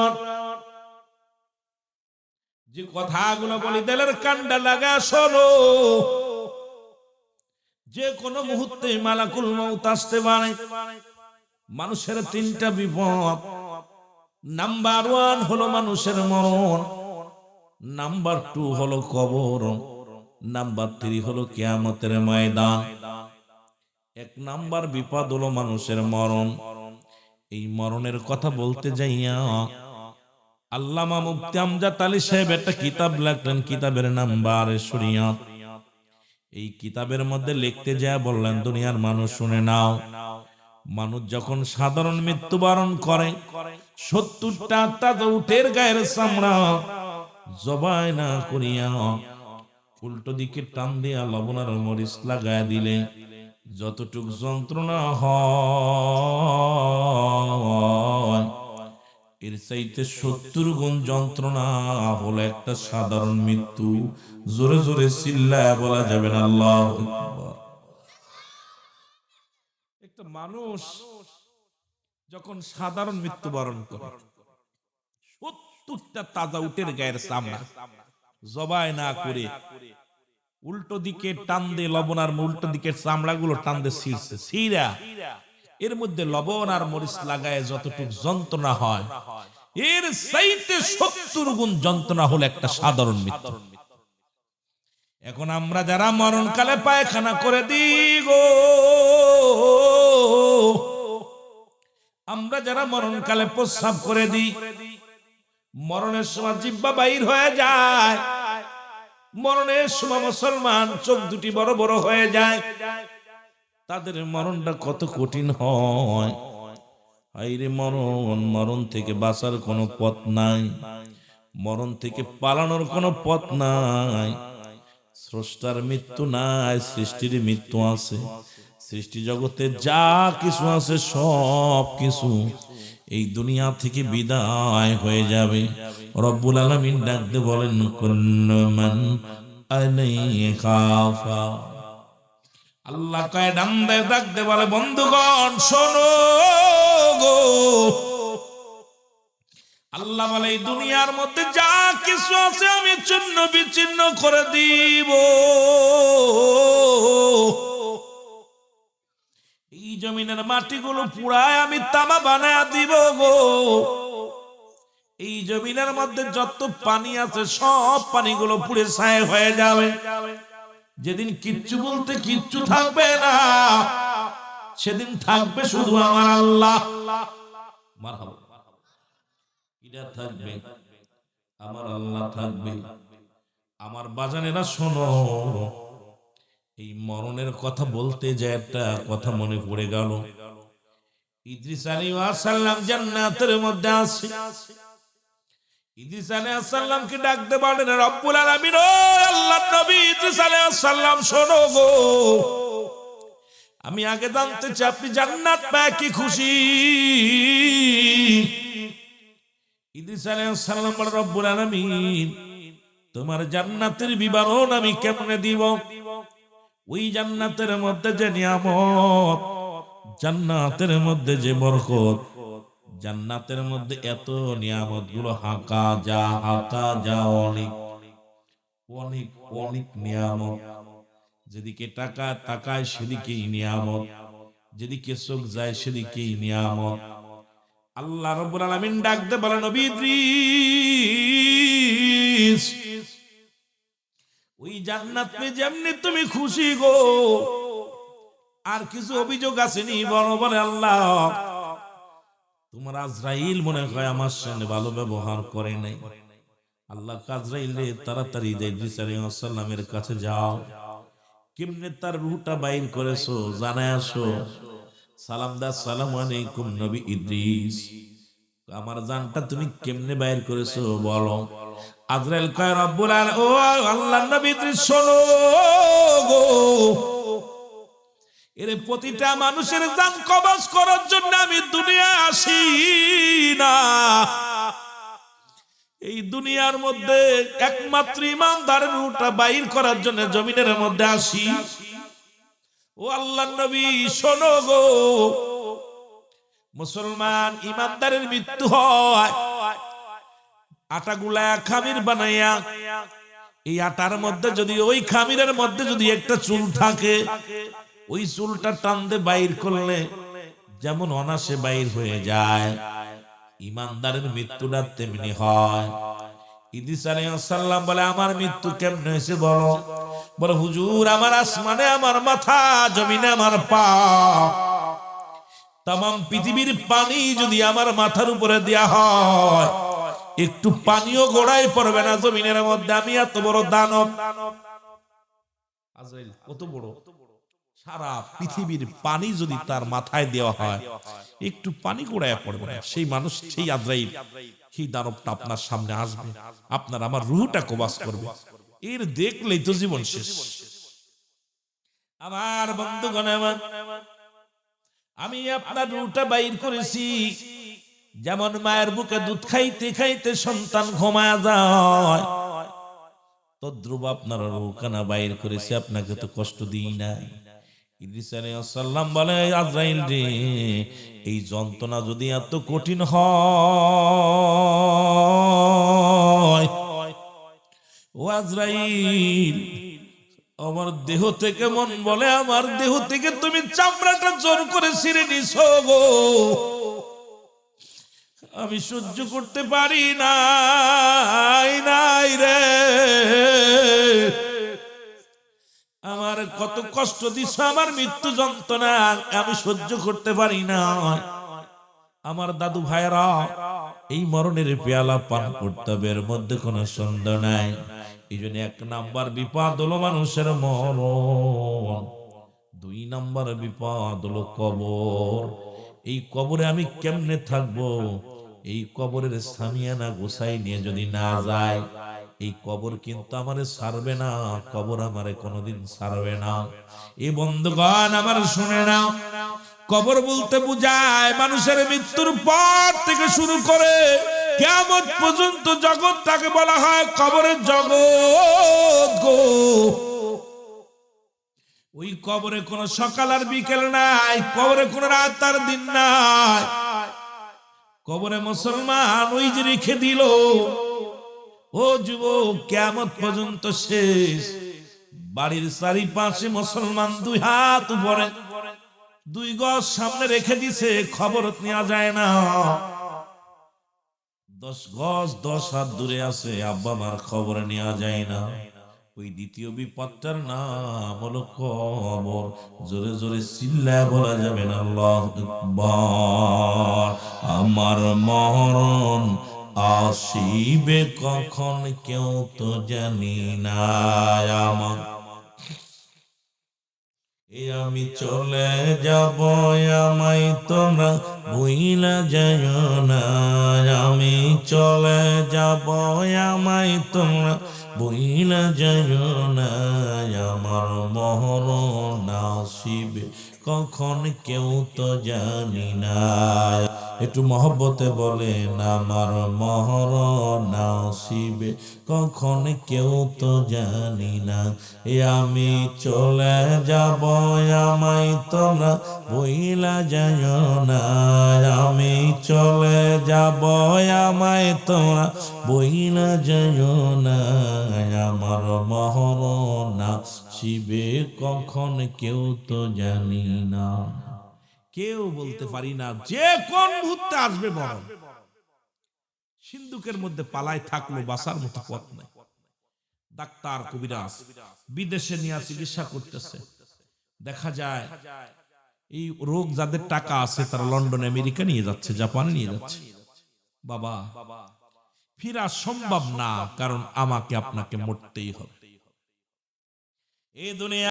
যে কথাগুলো বলি দিলের কান্ডা লাগা শোনো। যে কোনো মুহূর্তে মালাকুল মউত আসতে পারে। মানুষের তিনটা বিপদ। নাম্বার 1 হলো মানুষের মরণ, নাম্বার 2 হলো কবর, নাম্বার 3 হলো কিয়ামতের ময়দান। 1 নাম্বার বিপদ হলো মানুষের মরণ। এই মরণের কথা বলতে যাইয়া আল্লামা মুফতি আমজাদ আলী সাহেব একটা কিতাব লিখলেন, কিতাবের নাম বারে শরিয়ত। এই কিতাবের মধ্যে লিখতে যায় বললেন, দুনিয়ার মানুষ শুনে নাও, মানুষ যখন সাধারণ মৃত্যুবরণ করে 70টা তাজা উটের গায়ের চামড়া জবাই না করিয়া উল্টো দিকে টান দিয়া লবণ আর মরিচ লাগায় দিলে যতটুক যন্ত্রণা হয়, এর চাইতে 70 গুণ যন্ত্রণা হলো একটা সাধারণ মৃত্যু। জোরে জোরে চিল্লায় বলা যাবে না আল্লাহু আকবার। একটা মানুষ যখন সাধারণ মৃত্যুবরণ করে 70টা তাজা উটের গায়ের চামড়া জবাই না করে উল্টো দিকে টান দিয়ে লবণ আর উল্টো দিকের চামড়াগুলো টান দিয়ে ছিঁড়ছে, ছিঁড়া এর মধ্যে লবণ আর মরিচ লাগায় যতটুকু যন্ত্রণা হয়, এর চাইতে 70 গুণ যন্ত্রণা হলো একটা সাধারণ মৃত্যু। এখন আমরা যারা মরণকালে পায়খানা করে দিই গো, আমরা যারা মরণকালে প্রস্রাব করে দিই, মরণের সময় জিহ্বা বাইর হয়ে যায়, মরণের সময় মুসলমান চোখ দুটি বড় বড় হয়ে যায়, তাদের মরণটা কত কঠিন হয়। আইরে মরণ, মরণ থেকে বাঁচার কোনো পথ নাই, মরণ থেকে পালানোর কোনো পথ নাই। স্রষ্টার মৃত্যু নাই, সৃষ্টির মৃত্যু আছে। সৃষ্টি জগতে যা কিছু আছে সব কিছু এই দুনিয়া থেকে বিদায় হয়ে যাবে। রব্বুল আলামিন ডাকতে বলেন, কুল্লু মান আলাইহা ফান। আল্লাহ কয় ডাকতে ডাকতে বলে, বন্ধুগণ শোনো গো। আল্লাহ বলে, এই দুনিয়ার মধ্যে যা কিছু আছে আমি ছিন্ন বিচ্ছিন্ন করে দিব। এই জমিনের মাটিগুলো পুরায় আমি তামা বানায় দিব গো। এই জমিনের মধ্যে যত পানি আছে সব পানিগুলো পুড়ে ছাই হয়ে যাবে। যেদিন কিচ্ছু বলতে কিচ্ছু থাকবে না, সেদিন থাকবে শুধু আমার আল্লাহ। মারহাবা। কিরা থাকবে? আমার আল্লাহ থাকবে। আমার বাজানেরা শোনো, এই মরণের কথা বলতে যে একটা কথা মনে পড়ে গেল। ইদ্রিস আলাইহিস সালাম জান্নাতের মধ্যে আছে। ইদ্রিস আলাইহিস সালামকে ডাকতে বলেন, রব্বুল আলামিন, ও আল্লাহর নবী ইদ্রিস আলাইহিস সালাম, শোনো গো, আমি আগে জানতে চাই আপনি জান্নাত পায় কি খুশি? ইদ্রিস আলাইহিস সালাম বলেন, রব্বুল আলামিন, তোমার জান্নাতের বিবরণ আমি কেমনে দিব? ওই জান্নাতের মধ্যে যে নিয়ামত, জান্নাতের মধ্যে যে বরকত, জান্নাতের মধ্যে এত নিয়ামত গুলো হাঁকা যা অনেক অনেক অনেক নিয়ামত। যেদিকে টাকা তাকায় সেদিকেই নিয়ামত, যেদিকে চোখ যায় সেদিকেই নিয়ামত। আল্লাহ রাব্বুল আলামিন ডাকতে বলেন, নবী ইদ্রিস, ওই জান্নাত পেয়ে যেমনি তুমি খুশি গো, আর কিছু অভিযোগ আসেনি? বলে আল্লাহ, তোমার আজরাইল মনে হয় আমার সঙ্গে ভালো ব্যবহার করে নাই। আল্লাহ আজরাইল রে তাড়াতাড়ি ইদ্রিস আলাইহিস সালামের কাছে যাও, কেমনে তার রূহটা বাইর করেছো জানায় আসো, সালাম দা, সালামু আলাইকুম নবী ইদ্রিস, আমার জানটা তুমি কেমনে বাইর করেছো বলো। আজরাইল কয়, রব্বুল আলামিন, ও আল্লাহর নবী ইদ্রিস, শোনো গো, এর প্রতিটা মানুষের জান কবজ করার জন্য আমি দুনিয়া আসি না। এই দুনিয়ার মধ্যে একমাত্র ইমানদারের রূহটা বাইর করার জন্য জমিনের মধ্যে আসি। ও আল্লাহর নবী, শোনো গো, মুসলমান ইমানদারের মৃত্যু হয় আটা গুলায়া খামির বানাইয়া, এই আটার মধ্যে যদি, ওই খামিরের মধ্যে যদি একটা চুল থাকে, ওই চুলটা টানতে বাইর করলে যেমন অনাসে বাইর হয়ে যায়, ইমানদারের মৃত্যুটা তেমনি হয়। ইদ্রিস আলাইহিস সালাম বলে, আমার মৃত্যু কেমনে হয়েছে বলো? বলে, হুজুর, আমার আসমানে আমার মাথা, জমিনে আমার পা, তামাম পৃথিবীর পানি যদি আমার মাথার উপরে দেয়া হয়, একটু পানিও গোড়ায় পড়বে না জমিনের মধ্যে। আমি এত বড় দানব। আজরাইল কত বড়! সারা পৃথিবীর পানি যদি তার মাথায় দেওয়া হয়, একটু পানি গোড়ায় পড়বে না। সেই মানুষ, সেই আজরাইল, সেই দানবটা আপনার সামনে আসবে, আপনার আমার রূহটা কবজ করবে। এর দেখলেই তো জীবন শেষ। আমার বন্ধুগণ, আমি আপনার রূহটা বাইর করেছি, যেমন মায়ের বুকে দুধ খাইতে খাইতে সন্তান ঘুমায়া যায়, তদ্রুপ আপনার রূহখানা বাইর করেছি, আপনাকে তো কষ্ট দিই না। ইদ্রিস আলাইহিস সালাম বলে, আজরাইল রে, এই যন্ত্রণা যদি এত কঠিন হয়, ও আজরাইল, আমার দেহ থেকে, মন বলে আমার দেহ থেকে তুমি চামড়াটা জোর করে ছিঁড়ে নিছো গো, আমি সহ্য করতে পারি নাই রে, আমার কত কষ্ট দিছ, আমার মৃত্যু যন্ত্রণা আমি সহ্য করতে পারি না। আমার দাদু ভাইরা, এই মরণের পেয়ালা পান করতে হবে, এর মধ্যে কোনো সন্দেহ নাই। এই জন্য 1 নাম্বার বিপদ হলো মানুষের মরণ, 2 নাম্বার বিপদ হলো কবর। এই কবরে আমি কেমনে থাকবো? এই কবরের সামিয়ানা গোছাই নিয়ে যদি না যায়, এই কবর কিন্তু আমারে ছাড়বে না, কবর আমারে কোনোদিন ছাড়বে না। এই বন্ধুগণ আমার শুনে নাও, কবর বলতে বুঝায় মানুষের মৃত্যুর পর থেকে শুরু করে কিয়ামত পর্যন্ত জগৎটাকে বলা হয় কবরের জগৎ গো। ওই কবরে কোনো সকাল আর বিকেল নাই, কবরে কোনো রাত আর দিন নাই। কবরে মুসলমান ওই যে রেখে দিল, ও যুবক, কিয়ামত পর্যন্ত শেষ। বাড়ির চারিপাশে মুসলমান 2 হাত উপরে, 2 গজ সামনে রেখে দিছে, খবর নেওয়া যায় না। 10 গজ 10 হাত দূরে আছে, আব্বা মার খবর নেওয়া যায় না। ওই দ্বিতীয় বিপদটার নাম হলো কবর। জোরে জোরে চিল্লায় বলা যাবে না আল্লাহু আকবার। আমার মরণ আসিবে কখন কেউ তো জানি না, আমার আমি চলে যাব, আমায় তোমরা ভুইলা যাইও না আমি চলে যাব আমায় তোমরা ভুইলা যাইও না আমার মরণ আসিবে কখন কেউ তো জানি না একটু মহব্বতে বলেন আমার মরণ আসিবে কখন কেউ তো জানি না আমি চলে যাব আমায় তোমরা ভুইলা যাইও না আমি চলে যাব আমায় তোমরা ভুইলা যাইও না আমার মরণ আসিবে কখন কেউ তো জানি না কেউ বলতে পারি না যে কোন মুহূর্তে আসবে মরণ। সিন্ধুকের মধ্যে পালায় থাকলো, বাঁচার মতো পথ নাই। ডাক্তার কবিরাজ বিদেশে নিয়ে চিকিৎসা করতেছে, দেখা যায় এই রোগ যাদের টাকা আছে তারা লন্ডন আমেরিকা নিয়ে যাচ্ছে, জাপানে নিয়ে যাচ্ছে। বাবা ফিরা সম্ভব না, কারণ আমাকে আপনাকে মরতেই হবে। এই দুনিয়া